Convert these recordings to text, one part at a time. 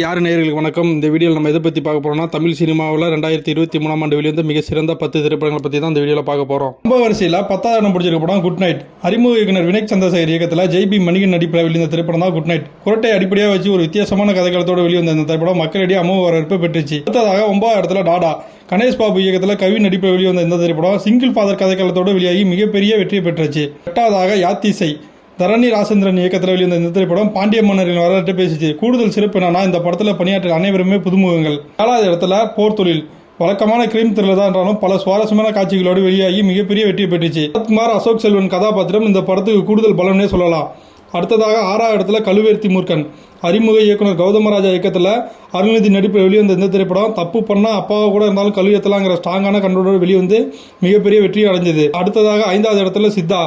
யார் நேயர்களுக்கு வணக்கம். இந்த வீடியோவில் நம்ம எதை பற்றி பார்க்க போகிறோம்னா, தமிழ் சினிமாவில் 2023ஆம் ஆண்டு வெளிவந்த மிக சிறந்த 10 திரைப்படங்களை பற்றி தான் இந்த வீடியோவில் பார்க்க போகிறோம். ரொம்ப வரிசையில் 10வது இடம் பிடிச்சிருக்க படம் குட் நைட். அறிமுக இயக்குனர் வினய் சந்திரசேகர் இயக்கத்தில் ஜெய்பி மணிகன் நடிப்பில் வெளிவந்த திரைப்படம் தான் குட் நைட். குரட்டை அடிப்படையாக வச்சு ஒரு வித்தியாசமான கதைகளத்தோடு வெளிவந்த இந்த திரைப்படம் மக்களிடையே அமோக வரவேற்பு பெற்றுச்சு. அடுத்ததாக 9வது இடத்துல டாடா. கணேஷ் பாபு இயக்கத்தில் கவி நடிப்பில் வெளிவந்த இந்த திரைப்படம் சிங்கிள் ஃபாதர் கதைகளத்தோடு வெளியாகி மிகப்பெரிய வெற்றியை பெற்றுச்சு. 8வதாக யாத்திசை. தரணி ராசேந்திரன் இயக்கத்தில் வெளிவந்த இந்த திரைப்படம் பாண்டிய மன்னரின் வரலாற்றை பேசிச்சு. கூடுதல் சிறப்பு என்னன்னா, இந்த படத்தில் பணியாற்றிய அனைவருமே புதுமுகங்கள். 7வது இடத்துல போர் தொழில். வழக்கமான கிரைம் த்ரில்லர் தான் என்றாலும் பல சுவாரஸ்யமான காட்சிகளோடு வெளியாகி மிகப்பெரிய வெற்றி பெற்றுச்சு. சரத்குமார் அசோக் செல்வன் கதாபாத்திரம் இந்த படத்துக்கு கூடுதல் பலனே சொல்லலாம். அடுத்ததாக 6வது இடத்துல கழுவேர்த்தி மூர்க்கன். அறிமுக இயக்குனர் கௌதமராஜா இயக்கத்தில் அருள்நிதி நடிப்பில் வெளிவந்த இந்த திரைப்படம் தப்பு பண்ணால் அப்பாவை கூட இருந்தாலும் கழுவேத்தலாங்கிற ஸ்ட்ராங்கான கண்டோடு வெளிவந்து மிகப்பெரிய வெற்றி அடைஞ்சது. அடுத்ததாக 5வது இடத்துல சித்தா.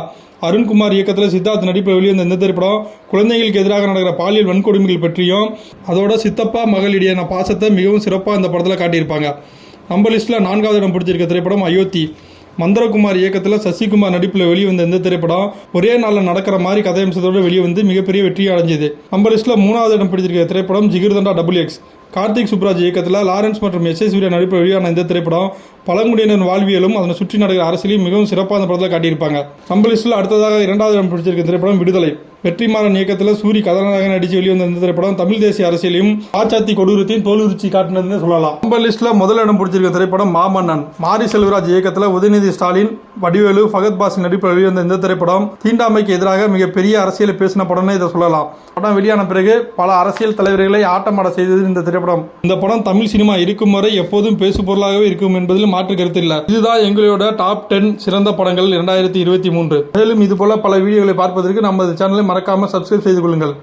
அருண்குமார் இயக்கத்தில் சித்தார்த் நடிப்பில் வெளிவந்த இந்த திரைப்படம் குழந்தைகளுக்கு எதிராக நடக்கிற பாலியல் வன்கொடுமைகள் பற்றியும் அதோட சித்தப்பா மகளிடையான பாசத்தை மிகவும் சிறப்பாக இந்த படத்தில் காட்டியிருப்பாங்க. நம்ம லிஸ்ட்டில் 4வது இடம் பிடிச்சிருக்க திரைப்படம் அயோத்தி. மந்திரகுமார் இயக்கத்தில் சசிகுமார் நடிப்பில் வெளிவந்த இந்த திரைப்படம் ஒரே நாளில் நடக்கிற மாதிரி கதையம்சத்தோடு வெளிவந்து மிகப்பெரிய வெற்றியை அடைஞ்சது. நம்ம லிஸ்ட்டில் 3வது இடம் பிடிச்சிருக்க திரைப்படம் ஜிகிர்தண்டா XXX. கார்த்திக் சுப்ராஜ் இயக்கத்தில் லாரன்ஸ் மற்றும் எஸ் சூர்யா நடிப்பில் வெளியான இந்த திரைப்படம் பழங்குடியினர் வாழ்வியலும் அதனை சுற்றி நடக்கிற அரசியலையும் மிகவும் சிறப்பாக அந்த படத்தில் காட்டியிருப்பாங்க. நம்ம லிஸ்ட்டில் அடுத்ததாக 2வது இடம் பிடிச்சிருக்க திரைப்படம் விடுதலை. வெற்றிமாறன் இயக்கத்தில் சூரி கதாநாயகன் நடித்து வெளிவந்த இந்த திரைப்படம் தமிழ் தேசிய அரசியலையும் ஆச்சாத்தி கொடூரத்தையும் தோலுரிச்சி காட்டினதுன்னு சொல்லலாம். நம்ம லிஸ்ட்டில் முதல் இடம் பிடிச்சிருக்க திரைப்படம் மாமன்னன். மாரி செல்வராஜ் இயக்கத்தில் உதயநிதி ஸ்டாலின், வடிவேலு, ஃபகத் பாசில் நடிப்பில் வெளிவந்த இந்த திரைப்படம் தீண்டாமைக்கு எதிராக மிகப்பெரிய அரசியலை பேசின படம்னு இதை சொல்லலாம். படம் வெளியான பிறகு பல அரசியல் தலைவர்களை ஆட்டமாட செய்தது இந்த திரைப்படம். இந்த படம் தமிழ் சினிமா இருக்கும் வரை எப்போதும் பேசு பொருளாகவே இருக்கும் என்பதில் மாற்று கருத்து இல்லை. இதுதான் எங்களோட டாப் 10 சிறந்த படங்கள் 2023. மேலும் இது போல பல வீடியோக்களை பார்ப்பதற்கு நமது சேனலை மறக்காமல் சப்ஸ்கிரைப் செய்து கொள்ளுங்கள்.